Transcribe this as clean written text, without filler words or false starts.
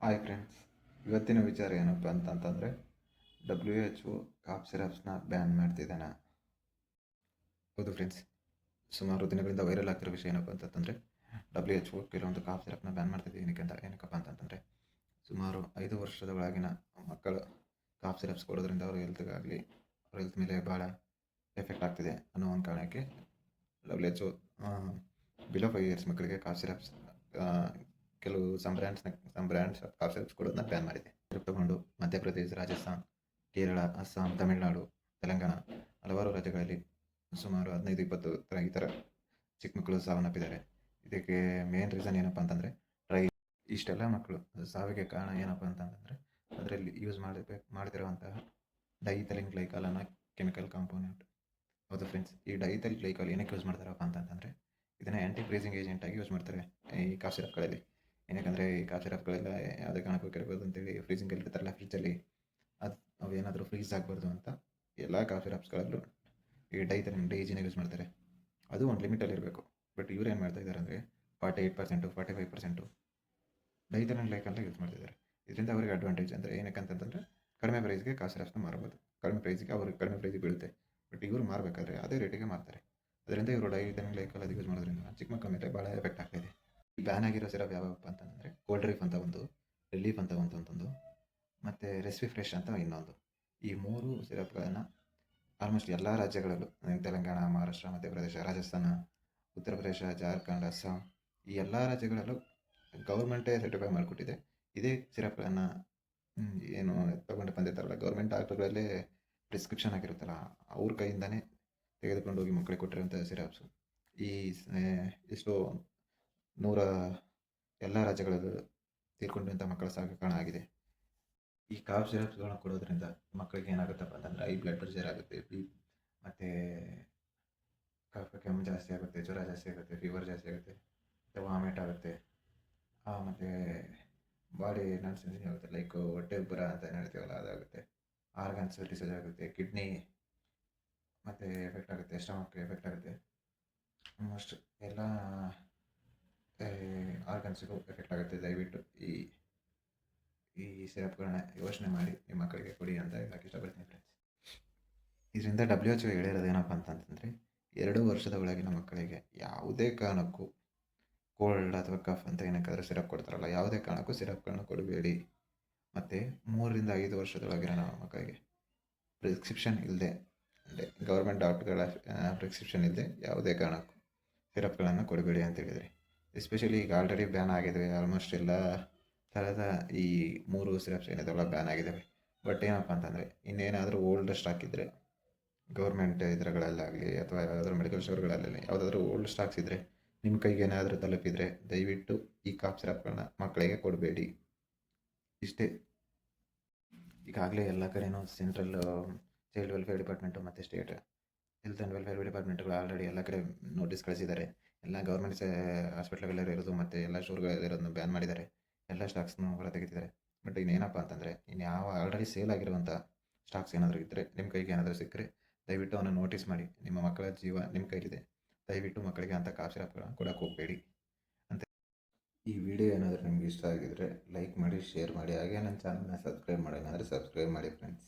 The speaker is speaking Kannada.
ಹಾಯ್ ಫ್ರೆಂಡ್ಸ್, ಇವತ್ತಿನ ವಿಚಾರ ಏನಪ್ಪ ಅಂತಂತಂದರೆ WHO ಕಾಫ್ ಸಿರಪ್ಸ್ನ ಬ್ಯಾನ್ ಮಾಡ್ತಿದ್ದಾನೆ. ಹೌದು ಫ್ರೆಂಡ್ಸ್, ಸುಮಾರು ದಿನಗಳಿಂದ ವೈರಲ್ ಆಗ್ತಿರೋ ವಿಷಯ ಏನಪ್ಪ ಅಂತಂದರೆ WHO ಕೆಲವೊಂದು ಕಾಫ್ ಸಿರಪ್ನ ಬ್ಯಾನ್ ಮಾಡ್ತಿದೆ. ಏನಕ್ಕಪ್ಪ ಅಂತಂತಂದರೆ ಸುಮಾರು 5 ವರ್ಷದ ಒಳಗಿನ ಮಕ್ಕಳು ಕಾಫ್ ಸಿರಪ್ಸ್ ಕೊಡೋದ್ರಿಂದ ಅವ್ರ ಹೆಲ್ತ್ಗಾಗಲಿ ಅವ್ರ ಹೆಲ್ತ್ ಮೇಲೆ ಭಾಳ ಎಫೆಕ್ಟ್ ಆಗ್ತಿದೆ ಅನ್ನೋ ಒಂದು ಕಾರಣಕ್ಕೆ WHO ಬಿಲೋ 5 ಇಯರ್ಸ್ ಮಕ್ಕಳಿಗೆ ಕಾಫ್ ಸಿರಪ್ಸ್ ಕೆಲವು ಸಮ್ ಬ್ರ್ಯಾಂಡ್ಸ್ ಕಾಫ್ ಸಿರಪ್ಸ್ ಕೊಡೋದನ್ನ ಬ್ಯಾನ್ ಮಾಡಿದೆ. ಸಿರಪ್ ತಗೊಂಡು ಮಧ್ಯಪ್ರದೇಶ, ರಾಜಸ್ಥಾನ್, ಕೇರಳ, ಅಸ್ಸಾಂ, ತಮಿಳುನಾಡು, ತೆಲಂಗಾಣ ಹಲವಾರು ರಾಜ್ಯಗಳಲ್ಲಿ ಸುಮಾರು 15-20 ಈ ಥರ ಚಿಕ್ಕ ಮಕ್ಕಳು ಸಾವನ್ನಪ್ಪಿದ್ದಾರೆ. ಇದಕ್ಕೆ ಮೇನ್ ರೀಸನ್ ಏನಪ್ಪ ಅಂತಂದರೆ ಇಷ್ಟೆಲ್ಲ ಮಕ್ಕಳು ಸಾವಿಗೆ ಕಾರಣ ಏನಪ್ಪ ಅಂತಂದರೆ ಅದರಲ್ಲಿ ಯೂಸ್ ಮಾಡ್ತಿರುವಂತಹ ಡೈಥೈಲಿನ್ ಗ್ಲೈಕಾಲ್ ಅನ್ನೋ ಕೆಮಿಕಲ್ ಕಾಂಪೋನೆಂಟ್. ಹೌದು ಫ್ರೆಂಡ್ಸ್, ಈ ಡೈಥೈಲ್ ಗ್ಲೈಕಾಲ್ ಏನಕ್ಕೆ ಯೂಸ್ ಮಾಡ್ತಾರಪ್ಪ ಅಂತಂದರೆ ಇದನ್ನು ಆ್ಯಂಟಿ ಫ್ರೀಸಿಂಗ್ ಏಜೆಂಟಾಗಿ ಯೂಸ್ ಮಾಡ್ತಾರೆ ಈ ಕಾಫ್ ಸಿರಪ್ಗಳಲ್ಲಿ. ಏನಕ್ಕಂದರೆ ಈ ಕಾಫ್ ಸಿರಪ್ಗಳೆಲ್ಲ ಯಾವುದೇ ಕಾರಣಕ್ಕೂ ಕೆಡಬೋದು ಅಂತೇಳಿ ಫ್ರೀಸಿಂಗಲ್ಲಿ ಇರ್ತಾರಲ್ಲ ಫ್ರಿಜ್ಜಲ್ಲಿ, ಅವೇನಾದರೂ ಫ್ರೀಸ್ ಆಗಬಾರ್ದು ಅಂತ ಎಲ್ಲ ಕಾಫ್ ಸಿರಪ್ಸ್ಗಳಲ್ಲೂ ಈ ಡೈಜಿನ ಯೂಸ್ ಮಾಡ್ತಾರೆ. ಅದು ಒಂದು ಲಿಮಿಟಲ್ಲಿ ಇರಬೇಕು. ಬಟ್ ಇವ್ರು ಏನು ಮಾಡ್ತಾ ಇದ್ದಾರೆ ಅಂದರೆ 48%, 45% ಡೈಥೈಲಿನ್ ಗ್ಲೈಕಾಲ್ನ ಯೂಸ್ ಮಾಡ್ತಿದ್ದಾರೆ. ಇದರಿಂದ ಅವರಿಗೆ ಅಡ್ವಾಂಟೇಜ್ ಅಂದರೆ ಏನಕ್ಕಂತಂದರೆ ಕಡಿಮೆ ಪ್ರೈಸ್ಗೆ ಕಾಫ್ ಸಿರಪ್ಸ್ನ ಮಾರ್ಬೋದು. ಕಡಿಮೆ ಪ್ರೈಸಿಗೆ ಬೀಳುತ್ತೆ. ಬಟ್ ಇವರು ಮಾರಬೇಕಾದ್ರೆ ಅದೇ ರೇಟಿಗೆ ಮಾರ್ತಾರೆ. ಅದರಿಂದ ಇವರು ಡೈಥೈಲಿನ್ ಗ್ಲೈಕಾಲ್ ಅದು ಯೂಸ್ ಮಾಡೋದ್ರಿಂದ ಚಿಕ್ಕ ಮಕ್ಕಳ ಮೇಲೆ ಭಾಳ ಎಫೆಕ್ಟ್ ಆಗ್ತಾಯಿದೆ. ಈ ಬ್ಯಾನ್ ಆಗಿರೋ ಸಿರಪ್ ಯಾವಪ್ಪ ಅಂತಂದರೆ ಕೋಲ್ಡ್ ಅಂತ ಒಂದು, ರಿಲೀಫ್ ಅಂತ ಒಂದು, ಮತ್ತು ರೆಸ್ಪಿ ಫ್ರೆಶ್ ಅಂತ ಇನ್ನೊಂದು. ಈ 3 ಸಿರಪ್ಗಳನ್ನು ಆಲ್ಮೋಸ್ಟ್ ಎಲ್ಲ ರಾಜ್ಯಗಳಲ್ಲೂ, ತೆಲಂಗಾಣ, ಮಹಾರಾಷ್ಟ್ರ, ಮಧ್ಯಪ್ರದೇಶ, ರಾಜಸ್ಥಾನ, ಉತ್ತರ ಪ್ರದೇಶ, ಜಾರ್ಖಂಡ್, ಅಸ್ಸಾಂ, ಈ ಎಲ್ಲ ರಾಜ್ಯಗಳಲ್ಲೂ ಗೌರ್ಮೆಂಟೇ ಸರ್ಟಿಫೈ ಮಾಡಿಕೊಟ್ಟಿದೆ. ಇದೇ ಸಿರಪ್ಗಳನ್ನು ಏನು ತೊಗೊಂಡು ಬಂದಿರ್ತಾರಲ್ಲ ಗೌರ್ಮೆಂಟ್ ಡಾಕ್ಟರ್ಗಳಲ್ಲೇ ಪ್ರಿಸ್ಕ್ರಿಪ್ಷನ್ ಆಗಿರುತ್ತಲ್ಲ ಅವ್ರ ಕೈಯಿಂದನೇ ತೆಗೆದುಕೊಂಡು ಹೋಗಿ ಮಕ್ಕಳಿಗೆ ಕೊಟ್ಟಿರೋಂಥ ಸಿರಪ್ಸು ಈ ಎಷ್ಟೋ 100 ಎಲ್ಲ ರಾಜ್ಯಗಳಲ್ಲೂ ತೀರ್ಕೊಂಡಂಥ ಮಕ್ಕಳ ಸಾವಿಗೆ ಕಾರಣ ಆಗಿದೆ. ಈ ಕಾಫ್ ಸಿರಪ್ಸ್ಗಳನ್ನ ಕೊಡೋದ್ರಿಂದ ಮಕ್ಕಳಿಗೆ ಏನಾಗುತ್ತಪ್ಪ ಅಂತಂದರೆ ಬ್ಲಡ್ ಪ್ರೆಷರ್ ಆಗುತ್ತೆ, ಮತ್ತು ಕೆಮ್ಮು ಜಾಸ್ತಿ ಆಗುತ್ತೆ, ಜ್ವರ ಜಾಸ್ತಿ ಆಗುತ್ತೆ, ಫೀವರ್ ಜಾಸ್ತಿ ಆಗುತ್ತೆ, ಮತ್ತು ವಾಮಿಟ್ ಆಗುತ್ತೆ, ಮತ್ತು ಬಾಡಿ ನಾನ್ ಸೆನ್ಸಿಟಿವ್ ಆಗುತ್ತೆ. ಲೈಕ್ ಹೊಟ್ಟೆ ಉಬ್ಬರ ಅಂತ ಏನು ಹೇಳ್ತೀವಲ್ಲ ಅದಾಗುತ್ತೆ, ಆರ್ಗನ್ಸ್ ಡಿಸೇಜ್ ಆಗುತ್ತೆ, ಕಿಡ್ನಿ ಮತ್ತು ಎಫೆಕ್ಟ್ ಆಗುತ್ತೆ, ಸ್ಟಮಕ್ ಎಫೆಕ್ಟ್ ಆಗುತ್ತೆ, ಆಲ್ಮೋಸ್ಟ್ ಎಲ್ಲ ಆರ್ಗನ್ಸ್ಗೂ ಎಫೆಕ್ಟ್ ಆಗುತ್ತೆ. ದಯವಿಟ್ಟು ಈ ಸಿರಪ್ಗಳನ್ನ ಯೋಚನೆ ಮಾಡಿ ನಿಮ್ಮ ಮಕ್ಕಳಿಗೆ ಕೊಡಿ ಅಂತ ಹೇಳಕ್ಕೆ ಇಷ್ಟಪಡ್ತೀನಿ ಫ್ರೆಂಡ್ಸ್. ಇದರಿಂದ WHO ಹೇಳಿರೋದು ಏನಪ್ಪ ಅಂತಂತಂದರೆ 2 ವರ್ಷದ ಒಳಗಿನ ಮಕ್ಕಳಿಗೆ ಯಾವುದೇ ಕಾರಣಕ್ಕೂ ಕೋಲ್ಡ್ ಅಥವಾ ಕಫ್ ಅಂತ ಏನಕ್ಕಾದ್ರೆ ಸಿರಪ್ ಕೊಡ್ತಾರಲ್ಲ, ಯಾವುದೇ ಕಾರಣಕ್ಕೂ ಸಿರಪ್ಗಳನ್ನ ಕೊಡಬೇಡಿ. ಮತ್ತು 3-5 ವರ್ಷದೊಳಗಿನ ಮಕ್ಕಳಿಗೆ ಪ್ರಿಸ್ಕ್ರಿಪ್ಷನ್ ಇಲ್ಲದೆ, ಅಂದರೆ ಗೌರ್ಮೆಂಟ್ ಡಾಕ್ಟರ್ಗಳ ಪ್ರಿಸ್ಕ್ರಿಪ್ಷನ್ ಇಲ್ಲದೆ ಯಾವುದೇ ಕಾರಣಕ್ಕೂ ಸಿರಪ್ಗಳನ್ನು ಕೊಡಬೇಡಿ ಅಂತ ಹೇಳಿದರೆ. ಎಸ್ಪೆಷಲಿ ಈಗ ಆಲ್ರೆಡಿ ಬ್ಯಾನ್ ಆಗಿದ್ದಾವೆ ಆಲ್ಮೋಸ್ಟ್ ಎಲ್ಲ ಥರದ ಈ 3 ಸಿರಪ್ಸ್ ಏನಿದಾವಲ್ಲ ಬ್ಯಾನ್ ಆಗಿದ್ದಾವೆ. ಬಟ್ ಏನಪ್ಪ ಅಂತಂದರೆ ಇನ್ನೇನಾದರೂ ಓಲ್ಡ್ ಸ್ಟಾಕ್ ಇದ್ದರೆ ಗೌರ್ಮೆಂಟ್ ಇದರಗಳಲ್ಲಾಗಲಿ ಅಥವಾ ಯಾವುದಾದ್ರೂ ಮೆಡಿಕಲ್ ಸ್ಟೋರ್ಗಳಲ್ಲಾಗಲಿ ಯಾವುದಾದ್ರೂ ಓಲ್ಡ್ ಸ್ಟಾಕ್ಸ್ ಇದ್ದರೆ ನಿಮ್ಮ ಕೈಗೆ ಏನಾದರೂ ತಲುಪಿದರೆ ದಯವಿಟ್ಟು ಈ ಕಾಫ್ ಸಿರಪ್ಗಳನ್ನ ಮಕ್ಕಳಿಗೆ ಕೊಡಬೇಡಿ. ಇಷ್ಟೇ. ಈಗಾಗಲೇ ಎಲ್ಲ ಕಡೆಯೂ ಸೆಂಟ್ರಲ್ ಚೈಲ್ಡ್ ವೆಲ್ಫೇರ್ ಡಿಪಾರ್ಟ್ಮೆಂಟು ಮತ್ತು ಸ್ಟೇಟ್ ಹೆಲ್ತ್ ಆ್ಯಂಡ್ ವೆಲ್ಫೇರ್ ಡಿಪಾರ್ಟ್ಮೆಂಟ್ಗಳು ಆಲ್ರೆಡಿ ಎಲ್ಲ ಕಡೆ ನೋಟಿಸ್ ಕಳಿಸಿದ್ದಾರೆ. ಎಲ್ಲ ಗೌರ್ಮೆಂಟ್ ಹಾಸ್ಪಿಟ್ಲ್ಗಳೆಲ್ಲ ಇರೋದು ಮತ್ತು ಎಲ್ಲ ಸ್ಟೋರ್ಗಳಲ್ಲಿರೋದನ್ನು ಬ್ಯಾನ್ ಮಾಡಿದ್ದಾರೆ. ಎಲ್ಲ ಸ್ಟಾಕ್ಸ್ನು ಹೊರ ತೆಗಿತಿದ್ದಾರೆ. ಬಟ್ ಇನ್ನೇನಪ್ಪ ಅಂತಂದರೆ ಯಾವ ಆಲ್ರೆಡಿ ಸೇಲ್ ಆಗಿರುವಂಥ ಸ್ಟಾಕ್ಸ್ ಏನಾದರೂ ಇದ್ದರೆ ನಿಮ್ಮ ಕೈಗೆ ಏನಾದರೂ ಸಿಕ್ಕರೆ ದಯವಿಟ್ಟು ಅವನ್ನ ನೋಟಿಸ್ ಮಾಡಿ. ನಿಮ್ಮ ಮಕ್ಕಳ ಜೀವ ನಿಮ್ಮ ಕೈಲಿದೆ. ದಯವಿಟ್ಟು ಮಕ್ಕಳಿಗೆ ಅಂಥ ಕಾಫ್ ಸಿರಪ್ಗಳನ್ನ ಕೊಡೋಕೆ ಹೋಗಬೇಡಿ ಅಂತ. ಈ ವಿಡಿಯೋ ಏನಾದರೂ ನಿಮ್ಗೆ ಇಷ್ಟ ಆಗಿದರೆ ಲೈಕ್ ಮಾಡಿ, ಶೇರ್ ಮಾಡಿ, ಹಾಗೆ ನನ್ನ ಚಾನಲ್ನ ಸಬ್ಸ್ಕ್ರೈಬ್ ಮಾಡಿ. ಸಬ್ಸ್ಕ್ರೈಬ್ ಮಾಡಿ ಫ್ರೆಂಡ್ಸ್.